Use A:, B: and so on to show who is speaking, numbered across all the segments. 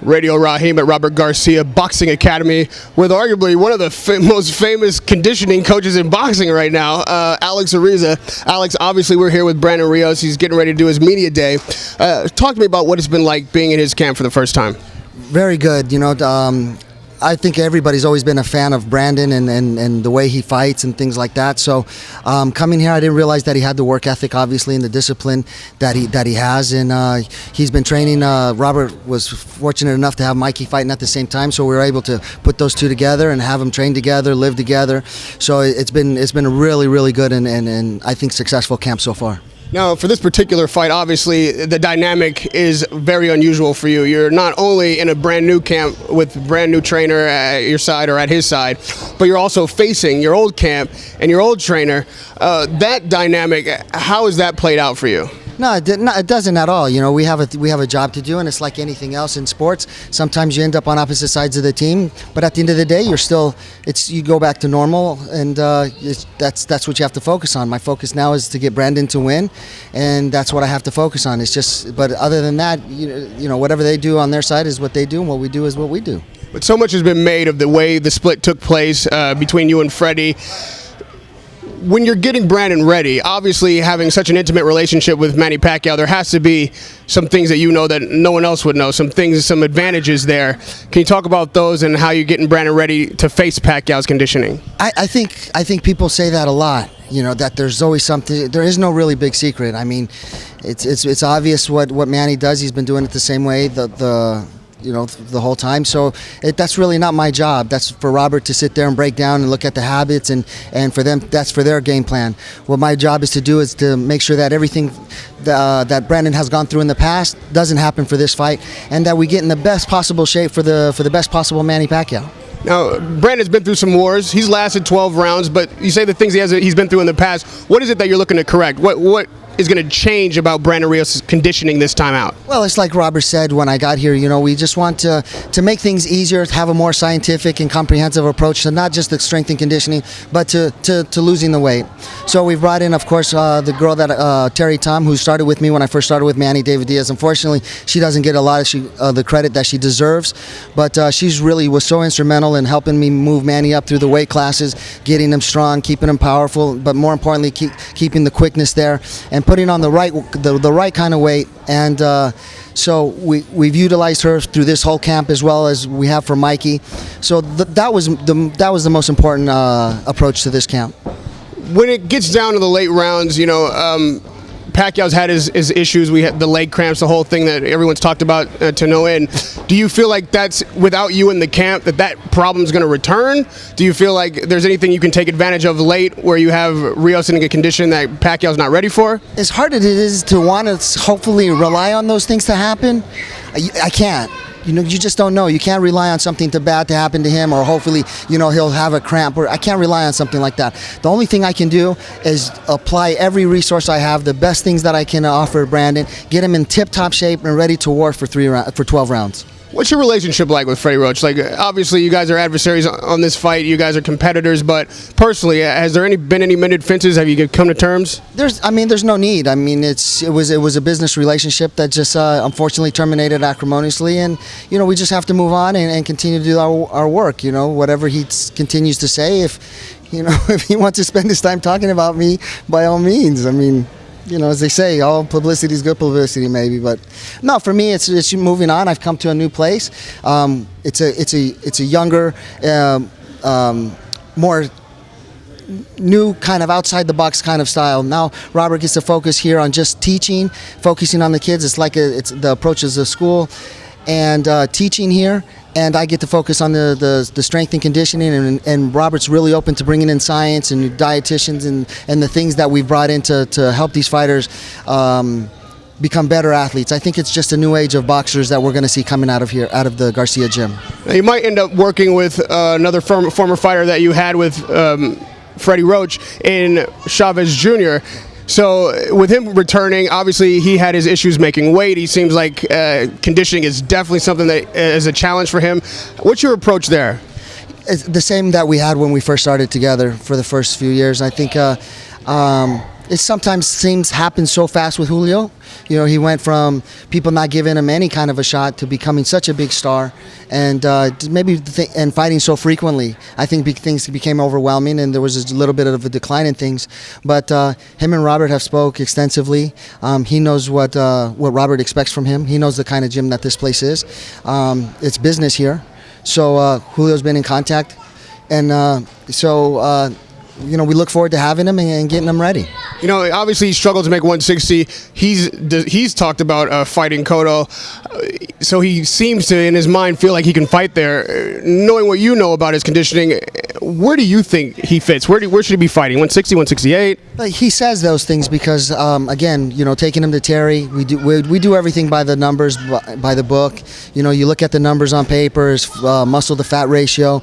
A: Radio Rahim at Robert Garcia Boxing Academy with arguably one of the most famous conditioning coaches in boxing right now, Alex Ariza. Alex, obviously we're here with Brandon Rios. He's getting ready to do his media day. Talk to me about what it's been like being in his camp for the first time.
B: Very good. I think everybody's always been a fan of Brandon and the way he fights and things like that. So coming here, I didn't realize that he had the work ethic, obviously, and the discipline that he has. And he's been training. Robert was fortunate enough to have Mikey fighting at the same time, so we were able to put those two together and have them train together, live together. So it's been a really, really good and I think successful camp so far.
A: Now, for this particular fight, obviously, the dynamic is very unusual for you. You're not only in a brand new camp with a brand new trainer at your side or at his side, but you're also facing your old camp and your old trainer. That dynamic, how has that played out for you?
B: No, it doesn't at all. We have a job to do, and it's like anything else in sports. Sometimes you end up on opposite sides of the team, but at the end of the day, you go back to normal, and that's what you have to focus on. My focus now is to get Brandon to win, and that's what I have to focus on. But other than that, whatever they do on their side is what they do, and what we do is what we do.
A: But so much has been made of the way the split took place between you and Freddie. When you're getting Brandon ready, obviously having such an intimate relationship with Manny Pacquiao, there has to be some things that you know that no one else would know, some advantages there. Can you talk about those and how you're getting Brandon ready to face Pacquiao's conditioning?
B: I think people say that a lot, that there's always something. There is no really big secret. I mean, it's obvious what Manny does. He's been doing it the same way the whole time. So that's really not my job. That's for Robert to sit there and break down and look at the habits, and for them, that's for their game plan. What my job is to do is to make sure that everything that Brandon has gone through in the past doesn't happen for this fight, and that we get in the best possible shape for the best possible Manny Pacquiao.
A: Now, Brandon's been through some wars. He's lasted 12 rounds, but you say the things he's been through in the past. What is it that you're looking to correct? What is going to change about Brandon Rios' conditioning this time out?
B: Well, it's like Robert said when I got here, we just want to make things easier, have a more scientific and comprehensive approach to not just the strength and conditioning, but to losing the weight. So we've brought in, of course, the girl that Terry Tom, who started with me when I first started with Manny, David Diaz. Unfortunately, she doesn't get a lot of the credit that she deserves, but she's really was so instrumental in helping me move Manny up through the weight classes, getting him strong, keeping him powerful, but more importantly, keeping the quickness there and putting on the right kind of weight. And so we've utilized her through this whole camp as well as we have for Mikey. So that was the most important approach to this camp.
A: When it gets down to the late rounds, Pacquiao's had his issues. We had the leg cramps, the whole thing that everyone's talked about to no end. Do you feel like that's, without you in the camp, that problem's going to return? Do you feel like there's anything you can take advantage of late where you have Rios in a condition that Pacquiao's not ready for?
B: As hard as it is to want to hopefully rely on those things to happen, I can't. You just don't know. You can't rely on something too bad to happen to him, or hopefully, he'll have a cramp. Or I can't rely on something like that. The only thing I can do is apply every resource I have, the best things that I can offer Brandon, get him in tip-top shape and ready to war for 12 rounds.
A: What's your relationship like with Freddie Roach? Like, obviously, you guys are adversaries on this fight. You guys are competitors, but personally, has there been any mended fences? Have you come to terms?
B: There's no need. I mean, it was a business relationship that just unfortunately terminated acrimoniously, and we just have to move on and continue to do our work. Whatever he continues to say, if he wants to spend his time talking about me, by all means. I mean, as they say, all publicity is good publicity, maybe. But no, for me, it's moving on. I've come to a new place. It's a younger, more new kind of outside the box kind of style. Now Robert gets to focus here on just teaching, focusing on the kids. It's like it's the approach as a school, and teaching here. And I get to focus on the strength and conditioning, and Robert's really open to bringing in science and dietitians and the things that we've brought in to help these fighters become better athletes. I think it's just a new age of boxers that we're going to see coming out of the Garcia gym.
A: Now, you might end up working with another former fighter that you had with Freddie Roach in Chavez Jr. So with him returning, obviously he had his issues making weight. He seems like conditioning is definitely something that is a challenge for him. What's your approach there? It's
B: the same that we had when we first started together for the first few years. I think it sometimes things happen so fast with Julio. You know, he went from people not giving him any kind of a shot to becoming such a big star, and and fighting so frequently. I think things became overwhelming, and there was a little bit of a decline in things. But him and Robert have spoke extensively. He knows what Robert expects from him. He knows the kind of gym that this place is. It's business here, so Julio's been in contact, and we look forward to having him and getting him ready.
A: You know, obviously he struggled to make 160. He's talked about fighting Cotto, so he seems to, in his mind, feel like he can fight there. Knowing what you know about his conditioning, where do you think he fits? Where should he be fighting? 160, 168?
B: He says those things because, again, you know, taking him to Terry, we do everything by the numbers, by the book. You know, you look at the numbers on paper, his muscle to fat ratio.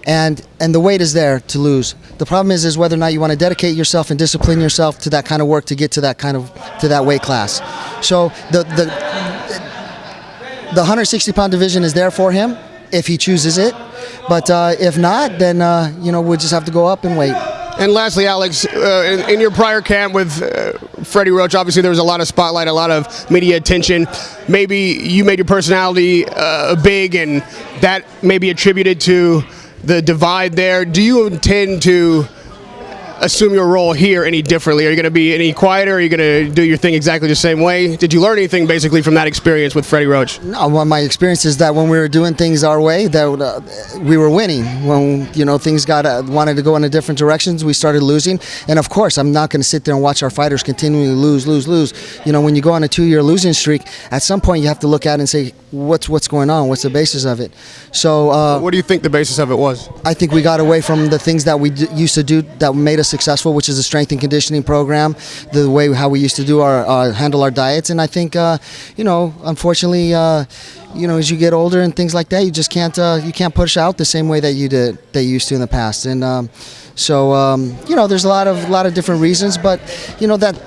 B: And the weight is there to lose. The problem is whether or not you want to dedicate yourself and discipline yourself to that kind of work to get to that weight class. So the 160-pound division is there for him if he chooses it. But if not, then we'll just have to go up and wait.
A: And lastly, Alex, in your prior camp with Freddie Roach, obviously there was a lot of spotlight, a lot of media attention. Maybe you made your personality big, and that may be attributed to the divide there. Do you intend to assume your role here any differently? Are you going to be any quieter? Are you going to do your thing exactly the same way? Did you learn anything basically from that experience with Freddie Roach?
B: No, well, my experience is that when we were doing things our way, that we were winning. When things wanted to go in a different directions, we started losing. And of course, I'm not going to sit there and watch our fighters continually lose. You know, when you go on a 2-year losing streak, at some point you have to look at it and say, what's going on? What's the basis of it? So,
A: what do you think the basis of it was?
B: I think we got away from the things that we used to do that made us successful, which is a strength and conditioning program, the way how we used to do handle our diets. And I think unfortunately as you get older and things like that, you just can't push out the same way that you used to in the past. And there's a lot of different reasons, but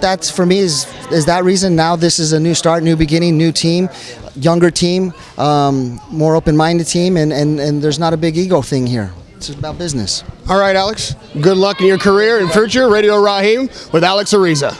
B: that's for me is that reason. Now this is a new start, new beginning, new team, younger team, more open-minded team, and there's not a big ego thing here. It's about business.
A: All right, Alex. Good luck in your career and future. Radio Rahim with Alex Ariza.